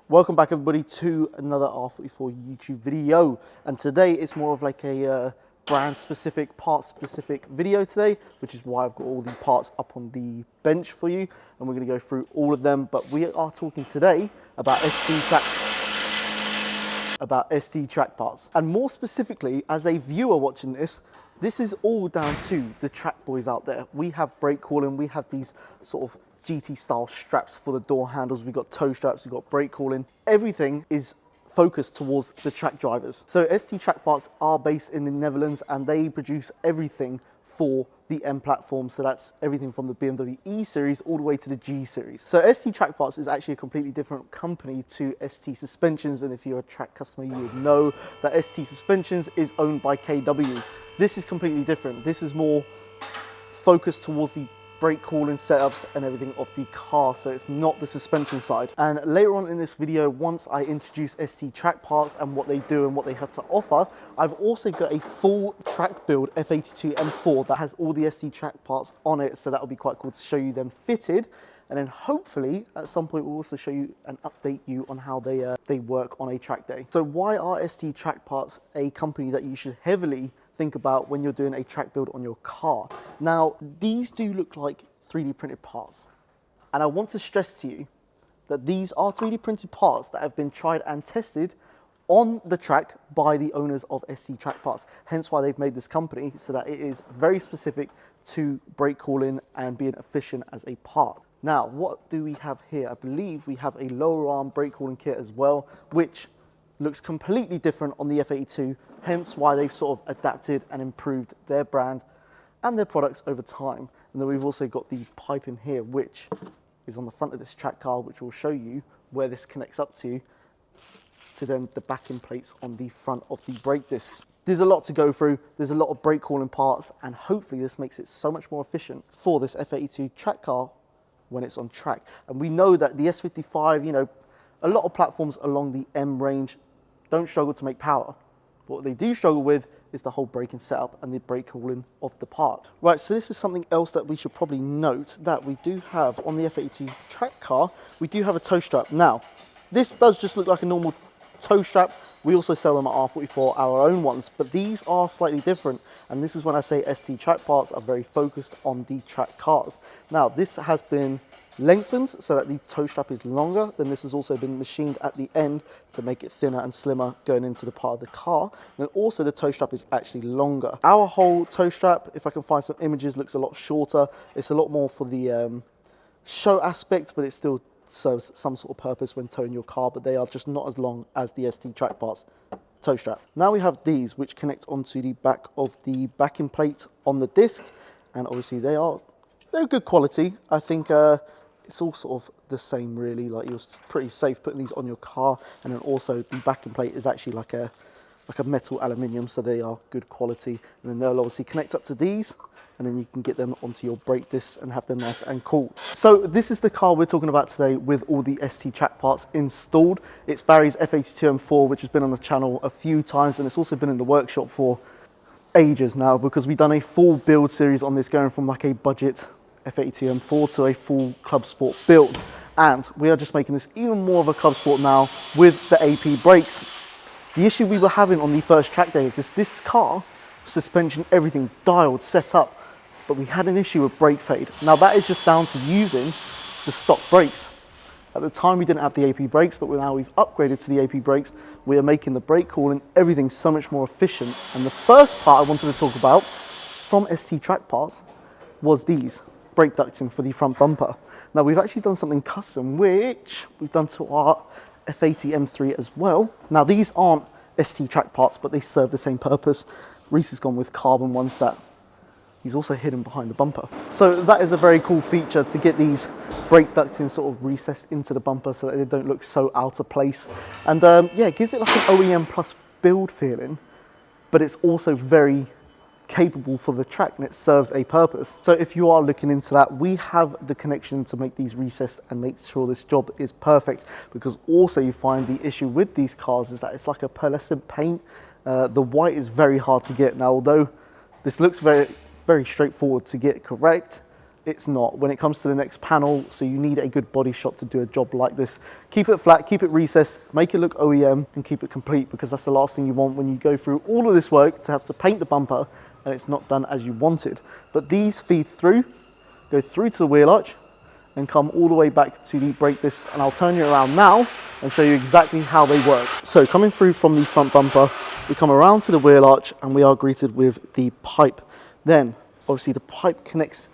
Welcome back everybody to another R44 YouTube video, and today it's more of like a brand specific, part specific video today, which is why I've got all the parts up on the bench for you, and we're going to go through all of them. But we are talking today about ST Track Parts, and more specifically, as a viewer watching this is all down to the track boys out there. We have brake cooling, we have these sort of GT style straps for the door handles, we've got toe straps, we've got brake cooling. Everything is focused towards the track drivers. So ST Trackparts are based in the Netherlands and they produce everything for the M platform. So that's everything from the BMW E series all the way to the G series. So ST Trackparts is actually a completely different company to ST Suspensions, and if you're a track customer you would know that ST Suspensions is owned by KW. This is completely different. This is more focused towards the brake cooling setups and everything of the car, so it's not the suspension side. And later on in this video, once I introduce ST Trackparts and what they do and what they have to offer, I've also got a full track build F82 M4 that has all the ST Trackparts on it, so that'll be quite cool to show you them fitted. And then hopefully at some point we'll also show you and update you on how they work on a track day. So why are ST Trackparts a company that you should heavily think about when you're doing a track build on your car? Now, these do look like 3D printed parts. And I want to stress to you that these are 3D printed parts that have been tried and tested on the track by the owners of ST Trackparts. Hence why they've made this company, so that it is very specific to brake cooling and being efficient as a part. Now, what do we have here? I believe we have a lower arm brake cooling kit as well, which looks completely different on the F82, hence why they've sort of adapted and improved their brand and their products over time. And then we've also got the pipe in here, which is on the front of this track car, which will show you where this connects up to then the backing plates on the front of the brake discs. There's a lot to go through, there's a lot of brake cooling parts, and hopefully this makes it so much more efficient for this F82 track car when it's on track. And we know that the S55, you know, a lot of platforms along the M range don't struggle to make power. But what they do struggle with is the whole braking setup and the brake cooling of the part. Right, so this is something else that we should probably note, that we do have on the F82 track car, we do have a toe strap. Now, this does just look like a normal toe strap. We also sell them at R44, our own ones, but these are slightly different. And this is when I say ST Trackparts are very focused on the track cars. Now, this has been lengthened so that the toe strap is longer. Then this has also been machined at the end to make it thinner and slimmer going into the part of the car. And also the toe strap is actually longer. Our whole toe strap, if I can find some images, looks a lot shorter. It's a lot more for the show aspect, but it still serves some sort of purpose when towing your car, but they are just not as long as the ST Trackparts toe strap. Now we have these which connect onto the back of the backing plate on the disc, and obviously they're good quality. I think it's all sort of the same really, like you're pretty safe putting these on your car. And then also the backing plate is actually like a metal aluminium, so they are good quality. And then they'll obviously connect up to these, and then you can get them onto your brake discs and have them nice and cool. So this is the car we're talking about today with all the ST Trackparts installed. It's Barry's F82 M4, which has been on the channel a few times, and it's also been in the workshop for ages now, because we've done a full build series on this, going from like a budget F82 M4 to a full Club Sport build. And we are just making this even more of a Club Sport now with the AP brakes. The issue we were having on the first track day is this car, suspension, everything dialed, set up, but we had an issue with brake fade. Now that is just down to using the stock brakes. At the time we didn't have the AP brakes, but now we've upgraded to the AP brakes. We are making the brake cooling, everything so much more efficient. And the first part I wanted to talk about from ST Trackparts was these brake ducting for the front bumper. Now we've actually done something custom, which we've done to our F80 M3 as well. Now these aren't ST Trackparts, but they serve the same purpose. Reese has gone with carbon ones that he's also hidden behind the bumper. So that is a very cool feature, to get these brake ducting sort of recessed into the bumper so that they don't look so out of place. And yeah, it gives it like an OEM plus build feeling, but it's also very capable for the track and it serves a purpose. So if you are looking into that, we have the connection to make these recessed and make sure this job is perfect, because also you find the issue with these cars is that it's like a pearlescent paint. The white is very hard to get. Now, although this looks very straightforward to get correct, it's not. When it comes to the next panel, so you need a good body shop to do a job like this. Keep it flat, keep it recessed, make it look OEM, and keep it complete, because that's the last thing you want when you go through all of this work to have to paint the bumper and it's not done as you wanted. But these feed through, go through to the wheel arch, and come all the way back to the brake disc, and I'll turn you around now and show you exactly how they work. So coming through from the front bumper, we come around to the wheel arch and we are greeted with the pipe. Then obviously the pipe connects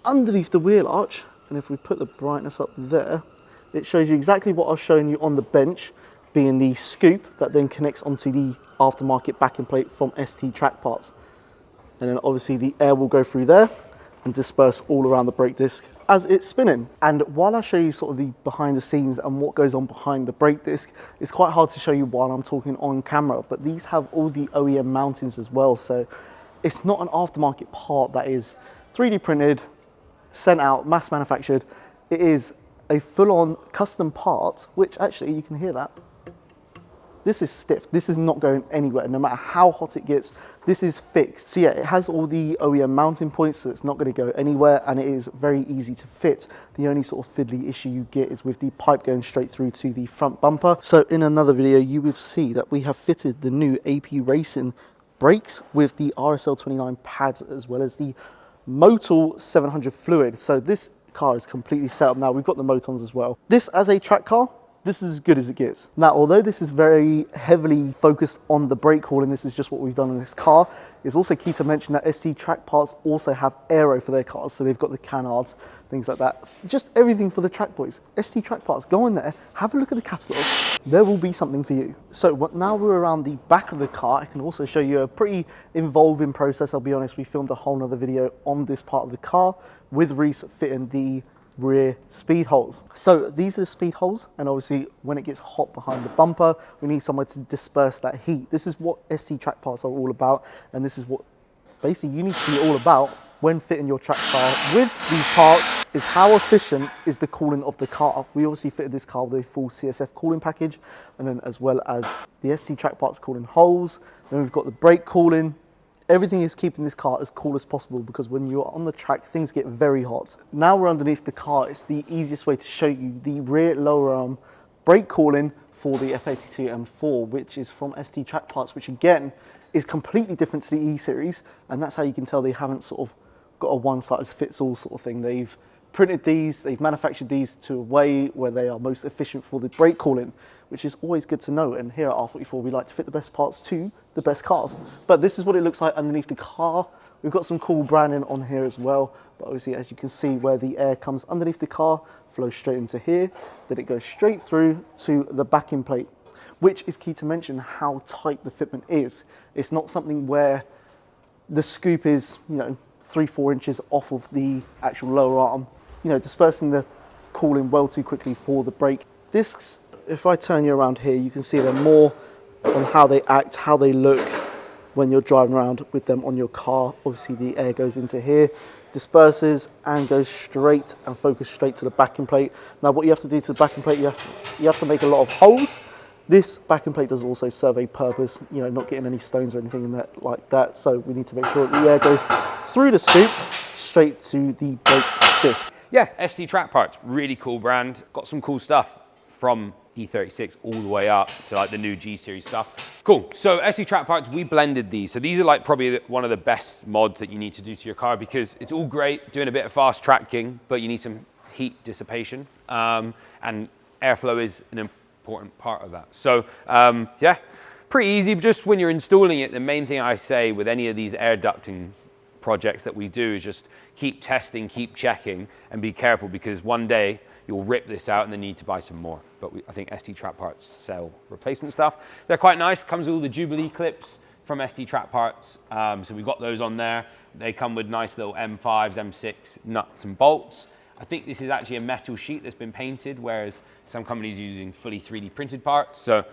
underneath the wheel arch, and if we put the brightness up there, it shows you exactly what I was showing you on the bench, being the scoop that then connects onto the aftermarket backing plate from ST Trackparts. And then obviously the air will go through there and disperse all around the brake disc as it's spinning. And while I show you sort of the behind the scenes and what goes on behind the brake disc, it's quite hard to show you while I'm talking on camera, but these have all the OEM mountings as well. So it's not an aftermarket part that is 3D printed, sent out, mass manufactured. It is a full-on custom part, which actually you can hear that. This is stiff. This is not going anywhere. No matter how hot it gets, this is fixed. So yeah, it has all the OEM mounting points, so it's not going to go anywhere, and it is very easy to fit. The only sort of fiddly issue you get is with the pipe going straight through to the front bumper. So in another video, you will see that we have fitted the new AP Racing brakes with the RSL29 pads, as well as the Motul 700 fluid. So this car is completely set up now. We've got the Motons as well. This as a track car, this is as good as it gets. Now, although this is very heavily focused on the brake hauling, this is just what we've done in this car, it's also key to mention that ST Trackparts also have aero for their cars. So they've got the canards, things like that. Just everything for the track boys. ST Trackparts, go in there, have a look at the catalogue. There will be something for you. So now we're around the back of the car, I can also show you a pretty involving process. I'll be honest, we filmed a whole nother video on this part of the car with Reese fitting the rear speed holes. So these are the speed holes, and obviously when it gets hot behind the bumper, we need somewhere to disperse that heat. This is what ST Trackparts are all about, and this is what basically you need to be all about when fitting your track car with these parts, is how efficient is the cooling of the car. We obviously fitted this car with a full CSF cooling package, and then as well as the ST Trackparts cooling holes. Then we've got the brake cooling. Everything is keeping this car as cool as possible, because when you're on the track, things get very hot. Now we're underneath the car, it's the easiest way to show you the rear lower arm brake cooling for the F82 M4, which is from ST Trackparts, which again is completely different to the E series, and that's how you can tell they haven't sort of got a one-size-fits-all sort of thing. They've printed these, they've manufactured these to a way where they are most efficient for the brake cooling, which is always good to know. And here at R44, we like to fit the best parts to the best cars. But this is what it looks like underneath the car. We've got some cool branding on here as well. But obviously, as you can see, where the air comes underneath the car, flows straight into here, then it goes straight through to the backing plate, which is key to mention how tight the fitment is. It's not something where the scoop is, 3-4 inches off of the actual lower arm, dispersing the cooling well too quickly for the brake discs. If I turn you around here, you can see them more on how they act, how they look when you're driving around with them on your car. Obviously the air goes into here, disperses and goes straight and focus straight to the backing plate. Now what you have to do to the backing plate, you have to make a lot of holes. This backing plate does also serve a purpose, not getting any stones or anything in that like that. So we need to make sure that the air goes through the scoop straight to the brake disc. Yeah, ST Trackparts, really cool brand. Got some cool stuff from E46 all the way up to like the new G series stuff. Cool, so ST Trackparts, we blended these. So these are like probably one of the best mods that you need to do to your car, because it's all great doing a bit of fast tracking, but you need some heat dissipation. And airflow is an important part of that. So yeah, pretty easy. Just when you're installing it, the main thing I say with any of these air ducting projects that we do is just keep testing, keep checking, and be careful, because one day you'll rip this out and then need to buy some more. But I think ST Trackparts sell replacement stuff. They're quite nice. Comes with all the Jubilee clips from ST Trackparts. So we've got those on there. They come with nice little M5s, M6 nuts and bolts. I think this is actually a metal sheet that's been painted, whereas some companies are using fully 3D printed parts. So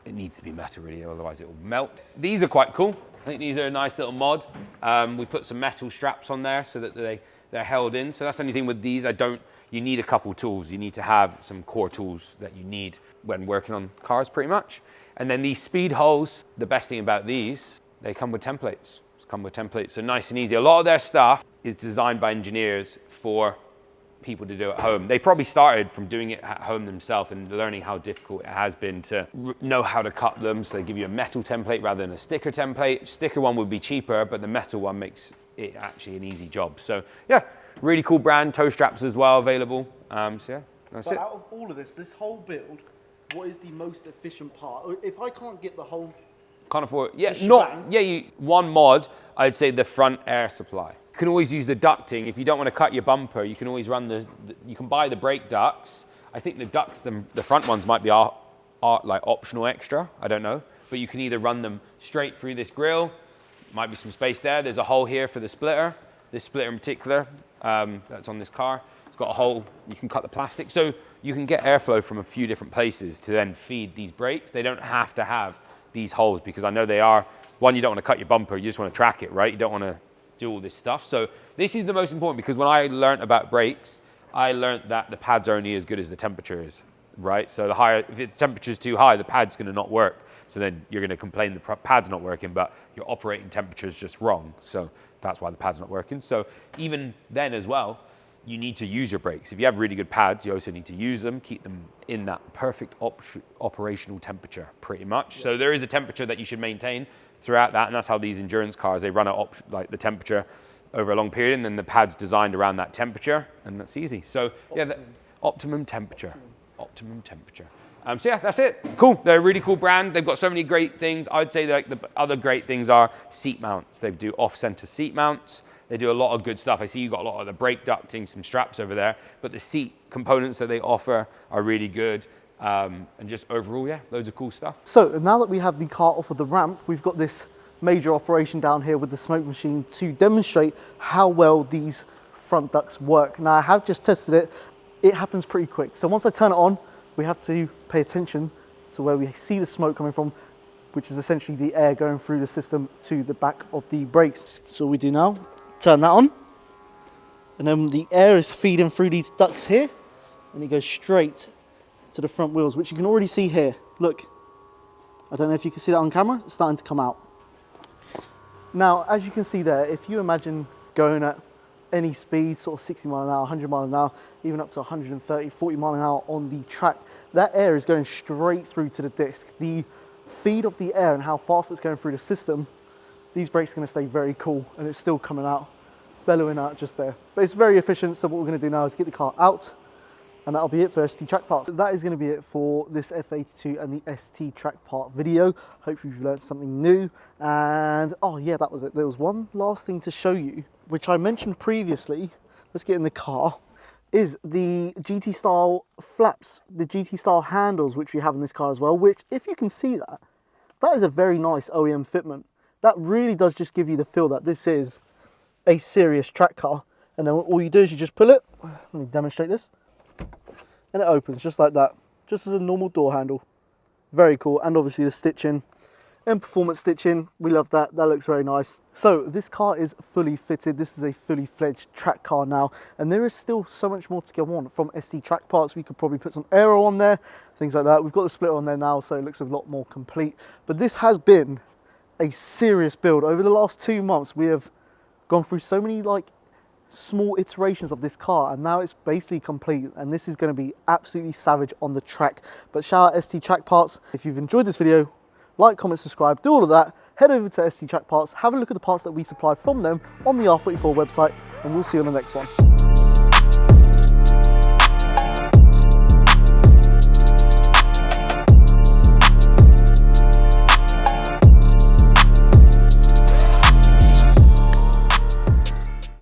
it needs to be metal really, otherwise it will melt. These are quite cool. I think these are a nice little mod. We put some metal straps on there so that they're held in. So that's the only thing with these. You need a couple tools. You need to have some core tools that you need when working on cars pretty much. And then these speed holes, the best thing about these, they come with templates. So nice and easy. A lot of their stuff is designed by engineers for people to do at home. They probably started from doing it at home themselves and learning how difficult it has been to know how to cut them. So they give you a metal template rather than a sticker template. Sticker one would be cheaper, but the metal one makes it actually an easy job. So yeah, really cool brand, toe straps as well available. So yeah, that's it. But out of all of this whole build, what is the most efficient part? If I can't get the whole... Can't afford, yeah, shebang. one mod, I'd say the front air supply. You can always use the ducting. If you don't want to cut your bumper, you can always run you can buy the brake ducts. I think the ducts, the front ones might be like optional extra, I don't know. But you can either run them straight through this grille, might be some space there. There's a hole here for the splitter. This splitter in particular, that's on this car. It's got a hole, you can cut the plastic. So you can get airflow from a few different places to then feed these brakes. They don't have to have these holes because I know they are, one, you don't want to cut your bumper, you just want to track it, right? You don't want to do all this stuff. So this is the most important because when I learned about brakes, I learned that the pads are only as good as the temperature is, right? So if the temperature is too high, the pad's going to not work. So then you're going to complain the pad's not working, but your operating temperature is just wrong. So that's why the pad's not working. So even then as well, you need to use your brakes. If you have really good pads, you also need to use them, keep them in that perfect operational temperature pretty much. Yes. So there is a temperature that you should maintain throughout that, and that's how these endurance cars, they run at like the temperature over a long period, and then the pad's designed around that temperature, and that's easy. So yeah, the optimum temperature. So yeah, that's it. Cool. They're a really cool brand. They've got so many great things. I'd say like the other great things are seat mounts. They do off-center seat mounts. They do a lot of good stuff. I see you got a lot of the brake ducting, some straps over there, but the seat components that they offer are really good. And just overall, yeah, loads of cool stuff. So now that we have the car off of the ramp, we've got this major operation down here with the smoke machine to demonstrate how well these front ducts work. Now I have just tested it. It happens pretty quick. So once I turn it on, we have to pay attention to where we see the smoke coming from, which is essentially the air going through the system to the back of the brakes. So what we do now, turn that on, and then the air is feeding through these ducts here, and it goes straight to the front wheels, which you can already see here. Look, I don't know if you can see that on camera, it's starting to come out. Now, as you can see there, if you imagine going at any speed, sort of 60 mile an hour, 100 mile an hour, even up to 130, 40 mile an hour on the track, that air is going straight through to the disc. The feed of the air and how fast it's going through the system, these brakes are going to stay very cool, and it's still coming out, bellowing out just there. But it's very efficient, so what we're going to do now is get the car out, and that'll be it for ST Track Parts. That is going to be it for this F82 and the ST Track Part video. Hopefully you've learned something new. And oh yeah, that was it. There was one last thing to show you, which I mentioned previously. Let's get in the car. Is the GT style flaps, the GT style handles, which we have in this car as well, which if you can see that, that is a very nice OEM fitment. That really does just give you the feel that this is a serious track car. And then all you do is you just pull it. Let me demonstrate this. And it opens just like that, just as a normal door handle. Very cool. And obviously the stitching and performance stitching, we love that. That looks very nice. So this car is fully fitted. This is a fully fledged track car now, and there is still so much more to go on from ST Track Parts. We could probably put some aero on there, things like that. We've got the splitter on there now, so it looks a lot more complete. But this has been a serious build. Over the last 2 months, we have gone through so many like small iterations of this car, and now it's basically complete, and this is going to be absolutely savage on the track. But shout out ST Track Parts. If you've enjoyed this video, like, comment, subscribe, do all of that. Head over to ST Track Parts, have a look at the parts that we supply from them on the R44 website, and we'll see you on the next one.